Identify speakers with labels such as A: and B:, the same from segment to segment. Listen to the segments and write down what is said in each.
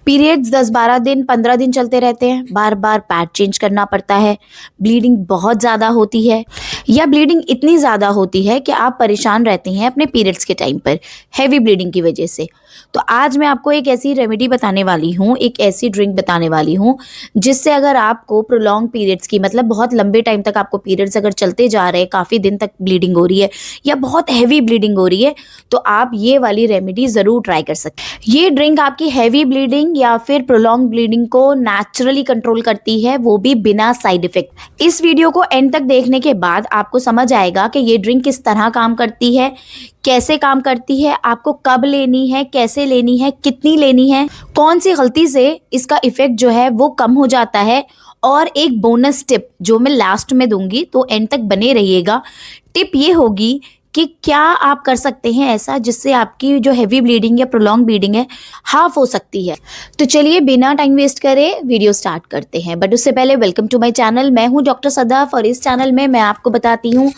A: Periods 10-12 दिन 15 दिन चलते रहते हैं, बार बार पैड चेंज करना पड़ता है, ब्लीडिंग बहुत ज़्यादा होती है या ब्लीडिंग इतनी ज़्यादा होती है कि आप परेशान रहते हैं अपने पीरियड्स के टाइम पर हैवी ब्लीडिंग की वजह से। तो आज मैं आपको एक ऐसी रेमेडी बताने वाली हूँ, एक ऐसी ड्रिंक बताने वाली हूँ जिससे अगर आपको प्रोलॉन्ग पीरियड्स की मतलब बहुत लंबे टाइम तक आपको पीरियड्स अगर चलते जा रहे हैं, काफ़ी दिन तक ब्लीडिंग हो रही है या बहुत हैवी ब्लीडिंग हो रही है, तो आप ये वाली रेमेडी ज़रूर ट्राई कर सकते हैं। ये ड्रिंक आपकी हैवी ब्लीडिंग या फिर प्रोलॉन्ग ब्लीडिंग को नेचुरली कंट्रोल करती है, वो भी बिना साइड इफेक्ट। इस वीडियो को एंड तक देखने के बाद आपको समझ आएगा कि ये ड्रिंक किस तरह काम करती है, कैसे काम करती है, आपको कब लेनी है, कैसे लेनी है, कितनी लेनी है, कौन सी गलती से इसका इफेक्ट जो है वो कम हो जाता है। और एक बोनस टिप जो मैं लास्ट में दूंगी, तो एंड तक बने रहिएगा। टिप ये होगी कि क्या आप कर सकते हैं ऐसा जिससे आपकी जो हैवी ब्लीडिंग या प्रोलॉन्ग ब्लीडिंग है हाफ हो सकती है। तो चलिए बिना टाइम वेस्ट करे वीडियो स्टार्ट करते हैं। बट उससे पहले वेलकम टू माय चैनल। मैं हूं डॉक्टर सदाफ और इस चैनल में मैं आपको बताती हूं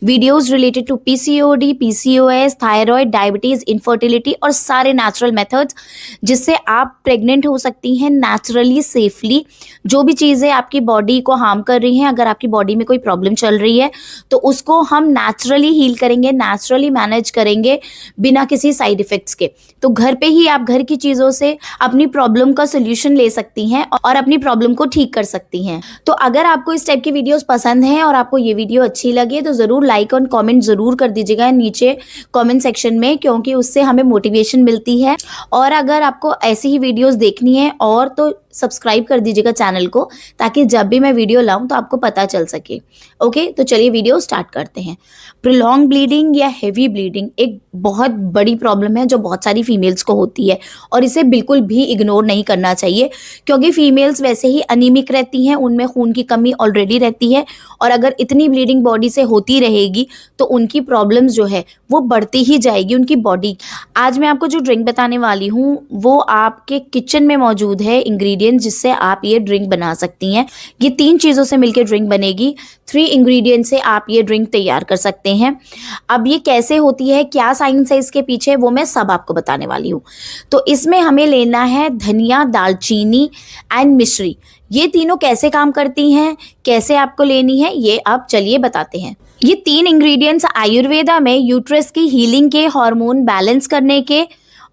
A: videos related to PCOD, PCOS, thyroid, diabetes, infertility और सारे नेचुरल मेथड्स जिससे आप प्रेग्नेंट हो सकती हैं नेचुरली, सेफली। जो भी चीज़ें आपकी बॉडी को हार्म कर रही हैं, अगर आपकी बॉडी में कोई प्रॉब्लम चल रही है तो उसको हम नेचुरली हील करेंगे, नेचुरली मैनेज करेंगे बिना किसी साइड इफेक्ट्स के। तो घर पे ही आप घर की चीज़ों से अपनी प्रॉब्लम का सोल्यूशन ले सकती हैं और अपनी प्रॉब्लम को ठीक कर सकती हैं। तो अगर आपको इस टाइप की वीडियोस पसंद हैं और आपको ये वीडियो अच्छी लगे तो ज़रूर लाइक और कमेंट ज़रूर कर दीजिएगा नीचे कमेंट सेक्शन में, क्योंकि उससे हमें मोटिवेशन मिलती है। और अगर आपको ऐसी ही वीडियोस देखनी है और तो सब्सक्राइब कर दीजिएगा चैनल को, ताकि जब भी मैं वीडियो लाऊं तो आपको पता चल सके। ओके, तो चलिए वीडियो स्टार्ट करते हैं। प्रोलॉन्ग ब्लीडिंग या हैवी ब्लीडिंग एक बहुत बड़ी प्रॉब्लम है जो बहुत सारी फीमेल्स को होती है और इसे बिल्कुल भी इग्नोर नहीं करना चाहिए, क्योंकि फीमेल्स वैसे ही अनीमिक रहती हैं, उनमें खून की कमी ऑलरेडी रहती है और अगर इतनी ब्लीडिंग बॉडी से होती रहेगी तो उनकी प्रॉब्लम्स जो है वो बढ़ती ही जाएगी उनकी बॉडी। आज मैं आपको जो ड्रिंक बताने वाली हूँ वो आपके किचन में मौजूद है इंग्रेडिएंट्स जिससे आप ये ड्रिंक बना सकती हैं। ये 3 चीज़ों से मिलकर ड्रिंक बनेगी। 3 इंग्रेडिएंट्स से आप ये ड्रिंक तैयार कर सकते हैं। अब ये कैसे होती है, क्या साइंस है इसके पीछे, वो मैं सब आपको बताने वाली हूँ। तो इसमें हमें लेना है धनिया, दालचीनी एंड मिश्री। ये तीनों कैसे काम करती हैं, कैसे आपको लेनी है, ये आप चलिए बताते हैं। ये 3 इंग्रेडिएंट्स आयुर्वेदा में यूट्रस की हीलिंग के, हार्मोन बैलेंस करने के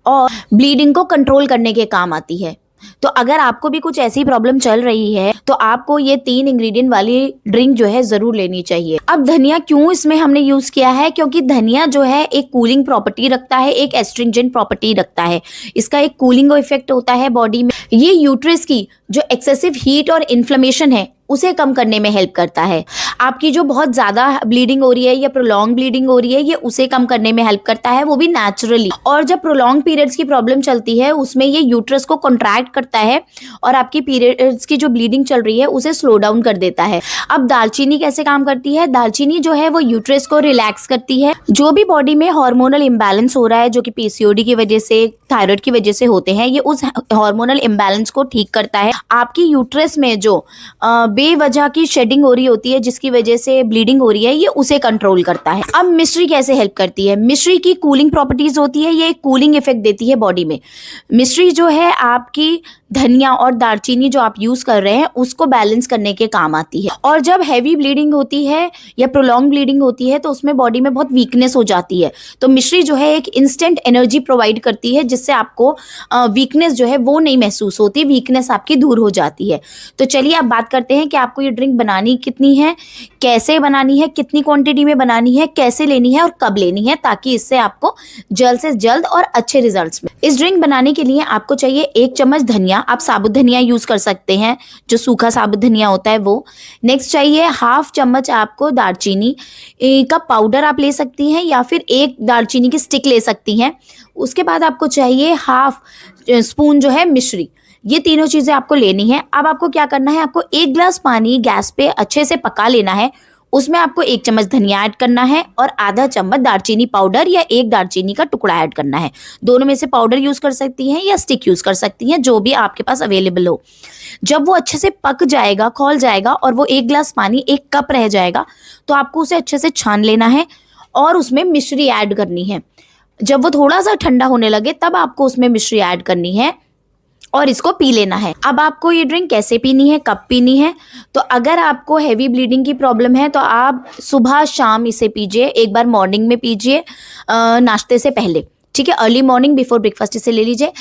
A: और ब्लीडिंग को कंट्रोल करने के काम आती है। तो अगर आपको भी कुछ ऐसी प्रॉब्लम चल रही है तो आपको ये 3 इंग्रेडिएंट वाली ड्रिंक जो है जरूर लेनी चाहिए। अब धनिया क्यों इसमें हमने यूज किया है, क्योंकि धनिया जो है एक कूलिंग प्रॉपर्टी रखता है, एक एस्ट्रिंजेंट प्रॉपर्टी रखता है। इसका एक कूलिंग इफेक्ट होता है बॉडी में। ये यूट्रस की जो एक्सेसिव हीट और इन्फ्लेमेशन है उसे कम करने में हेल्प करता है। आपकी जो बहुत ज़्यादा ब्लीडिंग हो रही है या प्रोलॉन्ग ब्लीडिंग हो रही है, ये उसे कम करने में हेल्प करता है, वो भी नेचुरली। और जब प्रोलॉन्ग पीरियड्स की प्रॉब्लम चलती है उसमें ये यूट्रस को कॉन्ट्रैक्ट करता है और आपकी पीरियड्स की जो ब्लीडिंग चल रही है उसे स्लो डाउन कर देता है। अब दालचीनी कैसे काम करती है, दालचीनी जो है वो यूट्रस को रिलैक्स करती है। जो भी बॉडी में हार्मोनल इम्बैलेंस हो रहा है, जो कि पीसीओडी की वजह से, थायराइड की वजह से होते हैं, ये उस हार्मोनल इम्बैलेंस को ठीक करता है। आपकी यूट्रस में जो बेवजह की शेडिंग हो रही होती है जिसकी वजह से ब्लीडिंग हो रही है, ये उसे कंट्रोल करता है। अब मिश्री कैसे हेल्प करती है, मिश्री की कूलिंग प्रॉपर्टीज होती है, ये एक कूलिंग इफेक्ट देती है बॉडी में। मिश्री जो है आपकी धनिया और दालचीनी जो आप यूज कर रहे हैं उसको बैलेंस करने के काम आती है। और जब हैवी ब्लीडिंग होती है या प्रोलॉन्ग ब्लीडिंग होती है तो उसमें बॉडी में बहुत वीकनेस हो जाती है, तो मिश्री जो है एक इंस्टेंट एनर्जी प्रोवाइड करती है जिससे आपको वीकनेस जो है वो नहीं महसूस होती, वीकनेस आपकी दूर हो जाती है। तो चलिए अब बात करते हैं कि आपको ये ड्रिंक बनानी कितनी है, कैसे बनानी है, कितनी क्वांटिटी में बनानी है, कैसे लेनी है और कब लेनी है, ताकि इससे आपको जल्द से जल्द और अच्छे रिजल्ट्स मिले। इस ड्रिंक बनाने के लिए आपको चाहिए 1 चम्मच धनिया, आप साबुत धनिया यूज कर सकते हैं, जो सूखा साबुत धनिया होता है वो। नेक्स्ट चाहिए 1/2 चम्मच आपको दालचीनी का पाउडर आप ले सकती हैं या फिर 1 दालचीनी की स्टिक ले सकती हैं। उसके बाद आपको चाहिए 1/2 स्पून जो है मिश्री। ये तीनों चीजें आपको लेनी है। अब आपको क्या करना है, आपको 1 गिलास पानी गैस पे अच्छे से पका लेना है। उसमें आपको 1 चम्मच धनिया ऐड करना है और आधा चम्मच दालचीनी पाउडर या 1 दालचीनी का टुकड़ा ऐड करना है। दोनों में से पाउडर यूज कर सकती हैं या स्टिक यूज कर सकती हैं, जो भी आपके पास अवेलेबल हो। जब वो अच्छे से पक जाएगा, खौल जाएगा और वो 1 गिलास पानी 1 कप रह जाएगा, तो आपको उसे अच्छे से छान लेना है और उसमें मिश्री ऐड करनी है। जब वो थोड़ा सा ठंडा होने लगे तब आपको उसमें मिश्री ऐड करनी है और इसको पी लेना है। अब आपको ये ड्रिंक कैसे पीनी है, कब पीनी है, तो अगर आपको हैवी ब्लीडिंग की प्रॉब्लम है तो आप सुबह शाम इसे पीजिए। एक बार मॉर्निंग में पीजिए नाश्ते से पहले, ठीक है, अर्ली मॉर्निंग बिफोर ब्रेकफास्ट इसे ले लीजिए।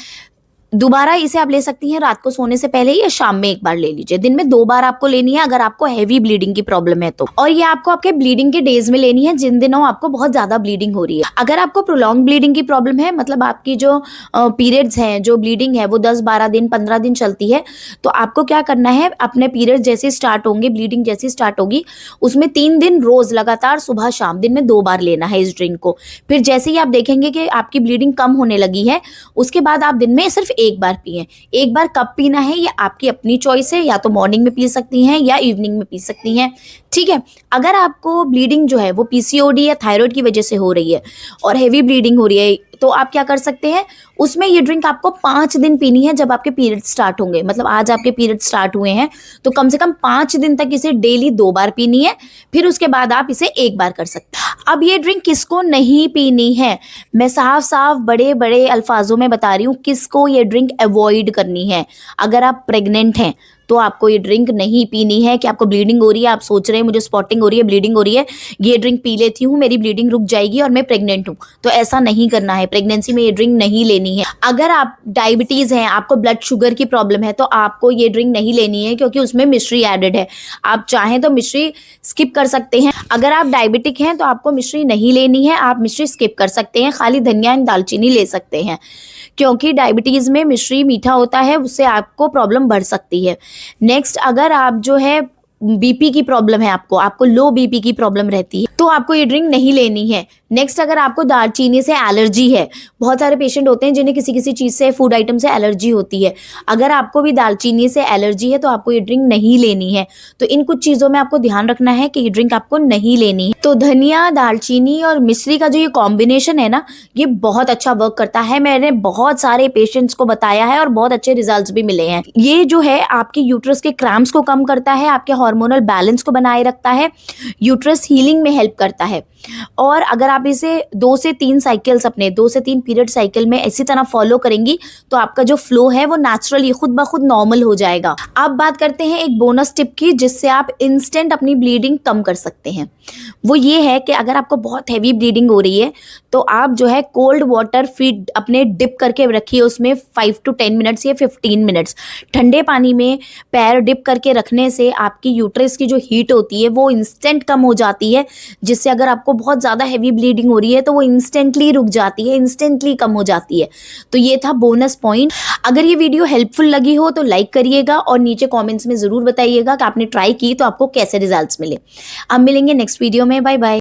A: दोबारा इसे आप ले सकती हैं रात को सोने से पहले या शाम में एक बार ले लीजिए। दिन में 2 बार आपको लेनी है अगर आपको हैवी ब्लीडिंग की प्रॉब्लम है तो। और ये आपको आपके ब्लीडिंग के डेज में लेनी है जिन दिनों आपको बहुत ज्यादा ब्लीडिंग हो रही है। अगर आपको प्रोलॉन्ग ब्लीडिंग की प्रॉब्लम है, मतलब आपकी जो पीरियड्स हैं, जो ब्लीडिंग है वो 10-12 दिन 15 दिन चलती है, तो आपको क्या करना है, अपने पीरियड्स जैसे स्टार्ट होंगे, ब्लीडिंग जैसी स्टार्ट होगी, उसमें 3 दिन रोज लगातार सुबह शाम दिन में 2 बार लेना है इस ड्रिंक को। फिर जैसे ही आप देखेंगे कि आपकी ब्लीडिंग कम होने लगी है, उसके बाद आप दिन में सिर्फ एक बार पिए। एक बार कब पीना है ये आपकी अपनी चॉइस है, या तो मॉर्निंग में पी सकती हैं या इवनिंग में पी सकती हैं, ठीक है। अगर आपको ब्लीडिंग जो है वो पीसीओडी या थायराइड की वजह से हो रही है और हेवी ब्लीडिंग हो रही है, तो आप क्या कर सकते हैं, उसमें ये ड्रिंक आपको 5 दिन पीनी है जब आपके पीरियड स्टार्ट होंगे। मतलब आज आपके पीरियड स्टार्ट हुए हैं तो कम से कम 5 दिन तक इसे डेली 2 बार पीनी है, फिर उसके बाद आप इसे एक बार कर सकते हैं। अब ये ड्रिंक किसको नहीं पीनी है, मैं साफ साफ बड़े बड़े अल्फाजों में बता रही हूँ किसको ये ड्रिंक अवॉइड करनी है। अगर आप प्रेग्नेंट हैं तो आपको ये ड्रिंक नहीं पीनी है। कि आपको ब्लीडिंग हो रही है, आप सोच रहे हैं मुझे स्पॉटिंग हो रही है, ब्लीडिंग हो रही है, ये ड्रिंक पी लेती हूँ मेरी ब्लीडिंग रुक जाएगी और मैं प्रेग्नेंट हूँ, तो ऐसा नहीं करना है। प्रेगनेंसी में ये ड्रिंक नहीं लेनी है। अगर आप डायबिटीज हैं, आपको ब्लड शुगर की प्रॉब्लम है, तो आपको ये ड्रिंक नहीं लेनी है क्योंकि उसमें मिश्री एडेड है। आप चाहें तो मिश्री स्किप कर सकते हैं। अगर आप डायबिटिक हैं तो आपको मिश्री नहीं लेनी है, आप मिश्री स्किप कर सकते हैं, खाली धनिया एंड दालचीनी ले सकते हैं, क्योंकि डायबिटीज में मिश्री मीठा होता है, उससे आपको प्रॉब्लम बढ़ सकती है। नेक्स्ट, अगर आप जो है बीपी की प्रॉब्लम है, आपको लो बीपी की प्रॉब्लम रहती है, तो आपको ये ड्रिंक नहीं लेनी है। नेक्स्ट, अगर आपको दालचीनी से एलर्जी है, बहुत सारे पेशेंट होते हैं जिन्हें किसी किसी चीज़ से, फूड आइटम से एलर्जी होती है, अगर आपको भी दालचीनी से एलर्जी है तो आपको ये ड्रिंक नहीं लेनी है। तो इन कुछ चीज़ों में आपको ध्यान रखना है कि ये ड्रिंक आपको नहीं लेनी है। तो धनिया, दालचीनी और मिश्री का जो ये कॉम्बिनेशन है ना, ये बहुत अच्छा वर्क करता है। मैंने बहुत सारे पेशेंट्स को बताया है और बहुत अच्छे रिजल्ट्स भी मिले हैं। ये जो है आपके यूट्रस के क्रैम्प्स को कम करता है, आपके हार्मोनल बैलेंस को बनाए रखता है, यूट्रस हीलिंग में हेल्प करता है। और अगर आप इसे 2 से 3 साइकिल्स, अपने 2 से 3 पीरियड साइकिल में इसी तरह फॉलो करेंगी तो आपका जो फ्लो है वो नेचुरली खुद ब खुद नॉर्मल हो जाएगा। अब बात करते हैं एक बोनस टिप की, जिससे आप इंस्टेंट अपनी ब्लीडिंग कम कर सकते हैं। वो ये है कि अगर आपको बहुत हैवी ब्लीडिंग हो रही है तो आप जो है कोल्ड वाटर फीड अपने डिप करके रखिए, उसमें 5 to 10 मिनट्स या 15 मिनट्स ठंडे पानी में पैर डिप करके रखने से आपकी यूट्रस की जो हीट होती है वो इंस्टेंट कम हो जाती है, जिससे अगर आपको बहुत ज़्यादा हैवी ब्लीडिंग हो रही है तो वो इंस्टेंटली रुक जाती है, इंस्टेंटली कम हो जाती है। तो ये था बोनस पॉइंट। अगर ये वीडियो हेल्पफुल लगी हो तो लाइक करिएगा और नीचे कमेंट्स में ज़रूर बताइएगा कि आपने ट्राई की तो आपको कैसे रिजल्ट्स मिले। अब मिलेंगे नेक्स्ट वीडियो में, बाय बाय।